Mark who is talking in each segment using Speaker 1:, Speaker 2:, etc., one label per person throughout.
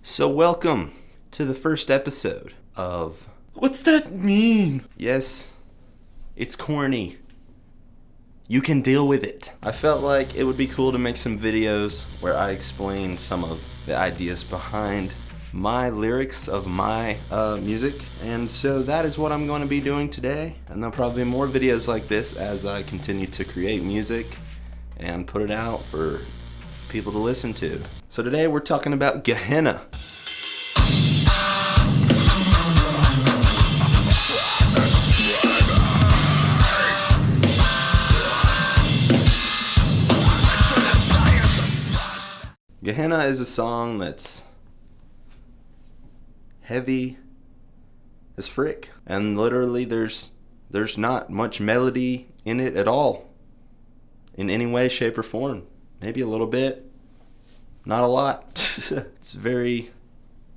Speaker 1: So welcome to the first episode of...
Speaker 2: What's that mean?
Speaker 1: Yes, it's corny. You can deal with it. I felt like it would be cool to make some videos where I explain some of the ideas behind my lyrics of my music. And so that is what I'm going to be doing today. And there'll probably be more videos like this as I continue to create music and put it out for people to listen to. So today we're talking about Gehenna. Gehenna is a song that's heavy as frick, and literally there's not much melody in it at all, in any way, shape, or form. Maybe a little bit, not a lot. It's very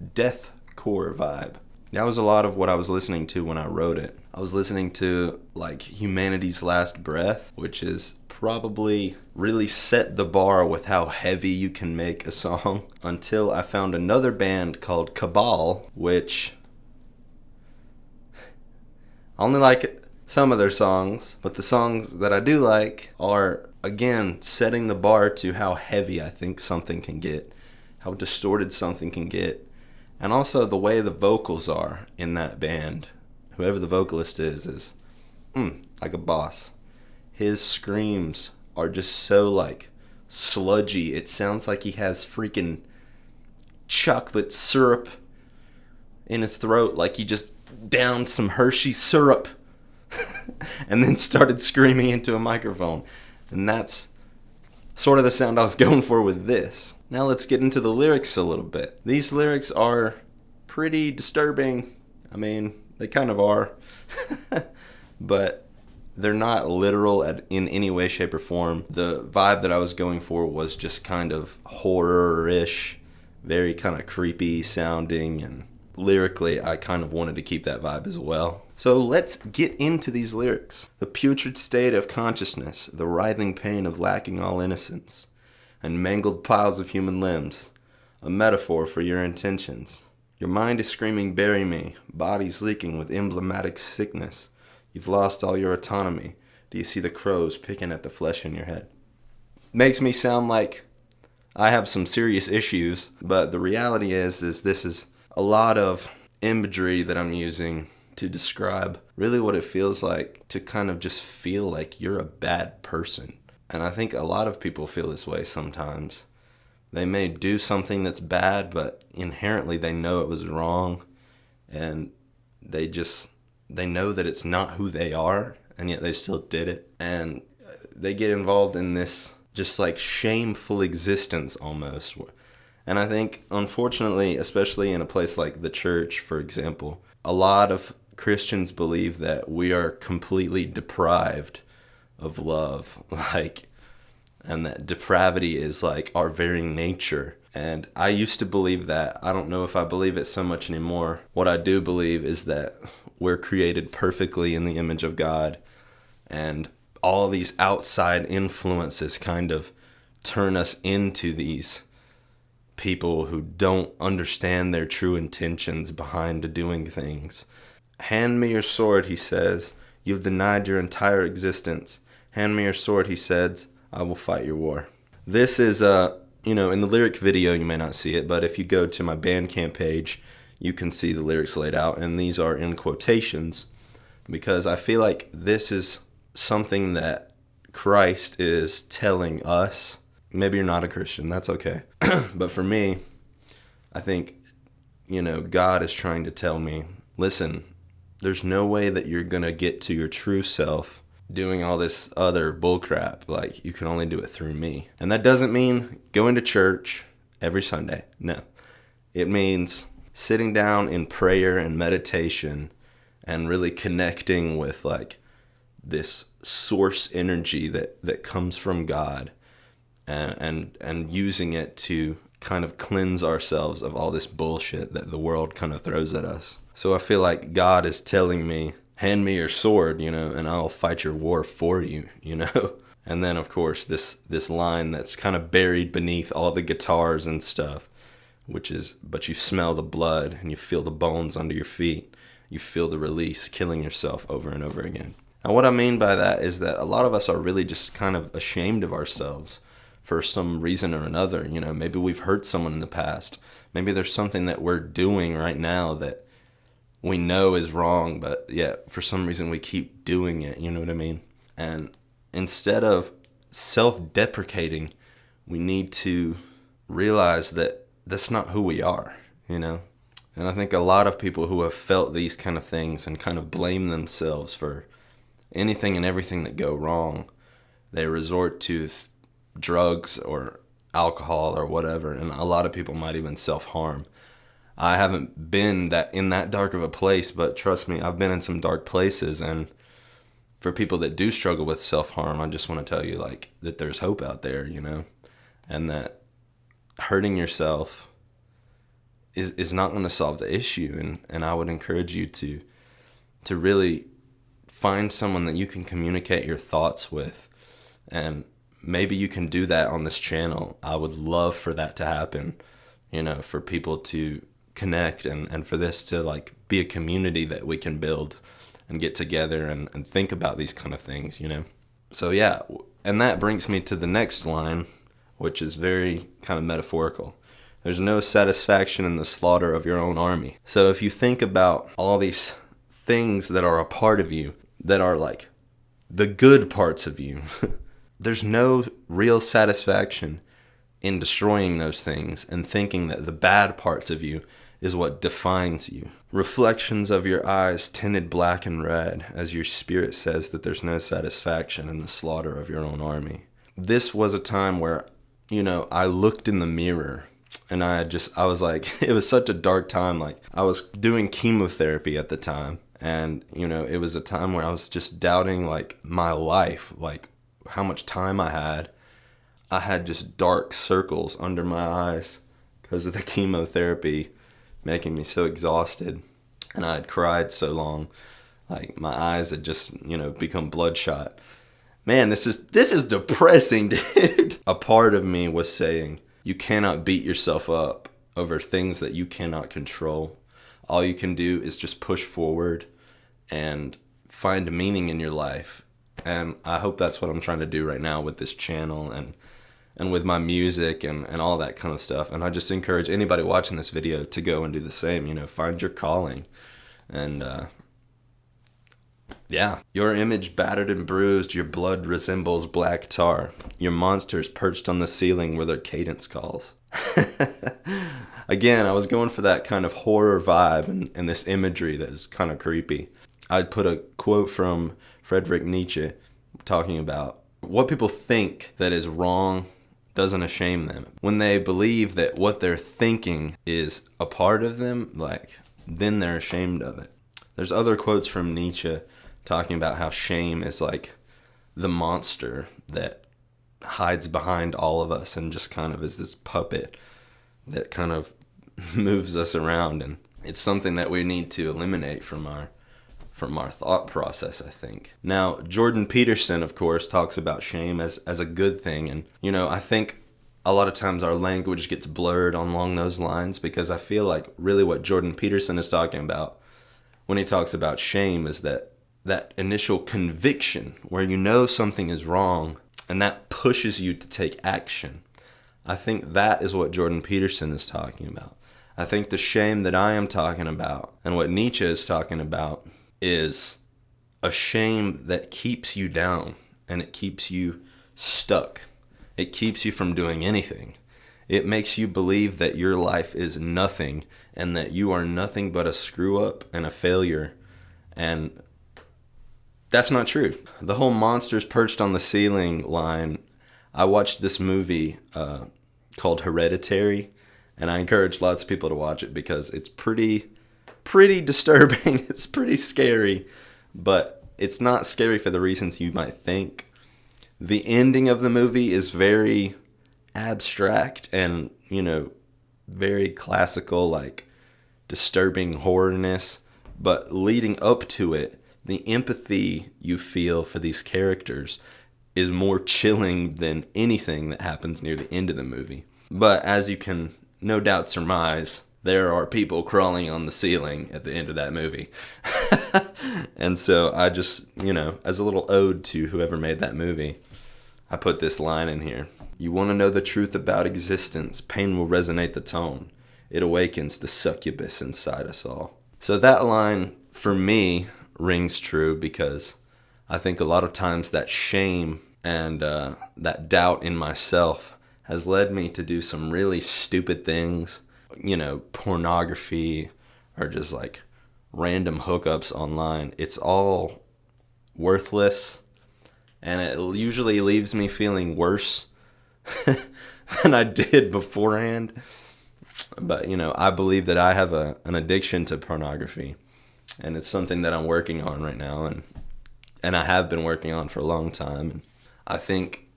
Speaker 1: deathcore vibe. That was a lot of what I was listening to when I wrote it. I was listening to like Humanity's Last Breath, which is probably really set the bar with how heavy you can make a song, until I found another band called Cabal, which I only like some of their songs, but the songs that I do like are, again, setting the bar to how heavy I think something can get, how distorted something can get, and also the way the vocals are in that band. Whoever the vocalist is like a boss. His screams are just so like sludgy. It sounds like he has freaking chocolate syrup in his throat, like he just downed some Hershey syrup and then started screaming into a microphone. And that's sort of the sound I was going for with this. Now let's get into the lyrics a little bit. These lyrics are pretty disturbing. I mean, they kind of are. But they're not literal in any way, shape, or form. The vibe that I was going for was just kind of horror-ish, very kind of creepy sounding, and lyrically I kind of wanted to keep that vibe as well. So let's get into these lyrics. The putrid state of consciousness, the writhing pain of lacking all innocence, and mangled piles of human limbs, a metaphor for your intentions. Your mind is screaming, bury me, body's leaking with emblematic sickness. You've lost all your autonomy. Do you see the crows picking at the flesh in your head? Makes me sound like I have some serious issues, but the reality is this is a lot of imagery that I'm using to describe really what it feels like to kind of just feel like you're a bad person. And I think a lot of people feel this way sometimes. They may do something that's bad, but inherently they know it was wrong, and they know that it's not who they are, and yet they still did it. And they get involved in this just like shameful existence almost. And I think, unfortunately, especially in a place like the church, for example, a lot of Christians believe that we are completely deprived of love, and that depravity is like our very nature. And I used to believe that. I don't know if I believe it so much anymore. What I do believe is that we're created perfectly in the image of God, and all these outside influences kind of turn us into these people who don't understand their true intentions behind doing things. Hand me your sword, he says. You've denied your entire existence. Hand me your sword, he says. I will fight your war. This is, in the lyric video, you may not see it, but if you go to my Bandcamp page, you can see the lyrics laid out, and these are in quotations, because I feel like this is something that Christ is telling us. Maybe you're not a Christian, that's okay. But for me, I think, God is trying to tell me, listen, there's no way that you're going to get to your true self doing all this other bullcrap. Like, you can only do it through me. And that doesn't mean going to church every Sunday. No. It means sitting down in prayer and meditation and really connecting with like this source energy that comes from God, and using it to kind of cleanse ourselves of all this bullshit that the world kind of throws at us. So I feel like God is telling me, hand me your sword, and I'll fight your war for you, And then, of course, this line that's kind of buried beneath all the guitars and stuff, but you smell the blood and you feel the bones under your feet. You feel the release, killing yourself over and over again. Now, what I mean by that is that a lot of us are really just kind of ashamed of ourselves for some reason or another. Maybe we've hurt someone in the past. Maybe there's something that we're doing right now that we know is wrong, but yet for some reason we keep doing it. You know what I mean? And instead of self-deprecating, we need to realize that that's not who we are, And I think a lot of people who have felt these kind of things and kind of blame themselves for anything and everything that go wrong, they resort to drugs or alcohol or whatever, and a lot of people might even self-harm. I haven't been in that dark of a place, but trust me, I've been in some dark places, and for people that do struggle with self-harm, I just want to tell you that there's hope out there, and that hurting yourself is not going to solve the issue, and I would encourage you to really find someone that you can communicate your thoughts with, and maybe you can do that on this channel. I would love for that to happen, for people to connect and for this to be a community that we can build and get together and think about these kind of things, So yeah, and that brings me to the next line, which is very kind of metaphorical. There's no satisfaction in the slaughter of your own army. So if you think about all these things that are a part of you, that are the good parts of you, there's no real satisfaction in destroying those things and thinking that the bad parts of you is what defines you. Reflections of your eyes tinted black and red, as your spirit says that there's no satisfaction in the slaughter of your own army. This was a time where, I looked in the mirror and I was like, it was such a dark time. I was doing chemotherapy at the time, and, it was a time where I was just doubting my life, how much time I had. I had just dark circles under my eyes because of the chemotherapy making me so exhausted, and I had cried so long, my eyes had just become bloodshot. Man, this is depressing, dude. A part of me was saying, you cannot beat yourself up over things that you cannot control. All you can do is just push forward and find meaning in your life. And I hope that's what I'm trying to do right now with this channel and with my music and all that kind of stuff. And I just encourage anybody watching this video to go and do the same, find your calling. And yeah, your image battered and bruised, your blood resembles black tar. Your monsters perched on the ceiling where their cadence calls. Again, I was going for that kind of horror vibe and this imagery that is kind of creepy. I'd put a quote from Friedrich Nietzsche talking about what people think that is wrong doesn't shame them. When they believe that what they're thinking is a part of them, then they're ashamed of it. There's other quotes from Nietzsche talking about how shame is the monster that hides behind all of us and just kind of is this puppet that kind of moves us around, and it's something that we need to eliminate from our thought process, I think. Now, Jordan Peterson, of course, talks about shame as a good thing, and I think a lot of times our language gets blurred along those lines, because I feel like really what Jordan Peterson is talking about when he talks about shame is that initial conviction where something is wrong and that pushes you to take action. I think that is what Jordan Peterson is talking about. I think the shame that I am talking about and what Nietzsche is talking about is a shame that keeps you down and it keeps you stuck. It keeps you from doing anything. It makes you believe that your life is nothing and that you are nothing but a screw up and a failure. And that's not true. The whole monsters perched on the ceiling line, I watched this movie called Hereditary, and I encourage lots of people to watch it because it's pretty disturbing. It's pretty scary, but it's not scary for the reasons you might think. The ending of the movie is very abstract and, very classical, disturbing horrorness, but leading up to it, the empathy you feel for these characters is more chilling than anything that happens near the end of the movie. But as you can no doubt surmise there are people crawling on the ceiling at the end of that movie. And so I just, as a little ode to whoever made that movie, I put this line in here. You want to know the truth about existence, pain will resonate the tone. It awakens the succubus inside us all. So that line, for me, rings true because I think a lot of times that shame and that doubt in myself has led me to do some really stupid things, pornography or just like random hookups online. It's all worthless, and it usually leaves me feeling worse than I did beforehand. But, I believe that I have an addiction to pornography, and it's something that I'm working on right now, and I have been working on for a long time. And I think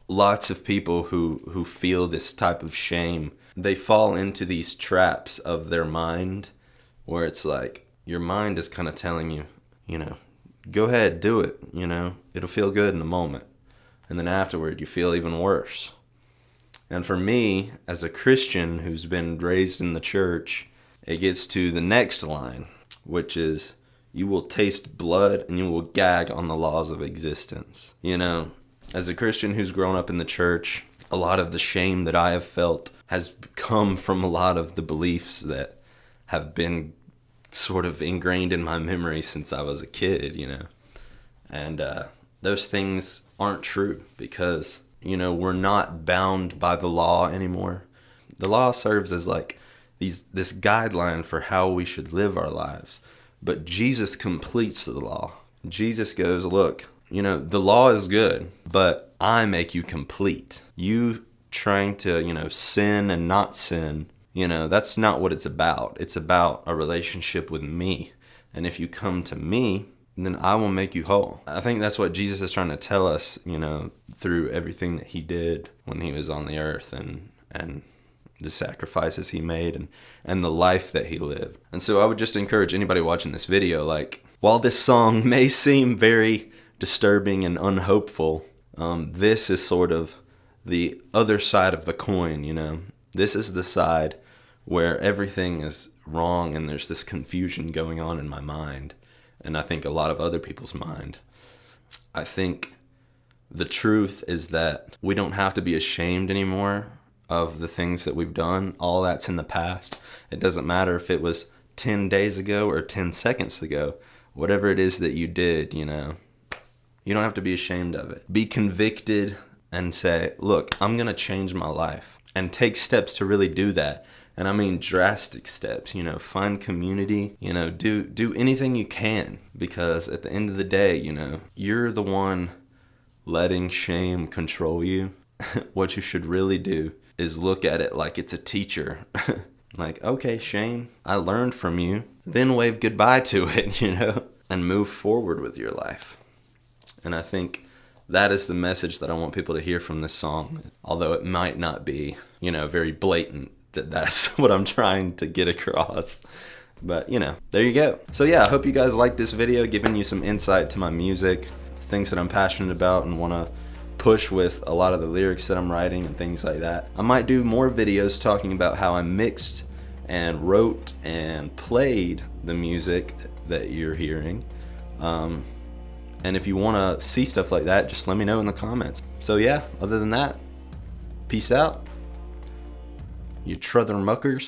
Speaker 1: lots of people who feel this type of shame, they fall into these traps of their mind where it's like your mind is kind of telling you, go ahead, do it, it'll feel good in the moment. And then afterward, you feel even worse. And for me, as a Christian who's been raised in the church, it gets to the next line, which is, you will taste blood and you will gag on the laws of existence. As a Christian who's grown up in the church, a lot of the shame that I have felt has come from a lot of the beliefs that have been sort of ingrained in my memory since I was a kid, And those things aren't true because, we're not bound by the law anymore. The law serves as like this guideline for how we should live our lives. But Jesus completes the law. Jesus goes, look, the law is good, but I make you complete. You trying to, sin and not sin, that's not what it's about. It's about a relationship with me. And if you come to me, then I will make you whole. I think that's what Jesus is trying to tell us, through everything that he did when he was on the earth and the sacrifices he made and the life that he lived. And so I would just encourage anybody watching this video, like, while this song may seem very disturbing and unhopeful, this is sort of the other side of the coin, This is the side where everything is wrong and there's this confusion going on in my mind. And I think a lot of other people's mind. I think the truth is that we don't have to be ashamed anymore of the things that we've done. All that's in the past. It doesn't matter if it was 10 days ago or 10 seconds ago. Whatever it is that you did, you don't have to be ashamed of it. Be convicted and say, look, I'm going to change my life. And take steps to really do that. And I mean drastic steps, find community, do anything you can. Because at the end of the day, you're the one letting shame control you. What you should really do is look at it like it's a teacher. Like, okay, shame, I learned from you. Then wave goodbye to it, and move forward with your life. And I think that is the message that I want people to hear from this song. Although it might not be, very blatant that's what I'm trying to get across. But, there you go. So yeah, I hope you guys liked this video, giving you some insight to my music, things that I'm passionate about and want to push with a lot of the lyrics that I'm writing and things like that. I might do more videos talking about how I mixed and wrote and played the music that you're hearing. And if you want to see stuff like that, just let me know in the comments. So yeah, other than that, peace out, you truther muckers.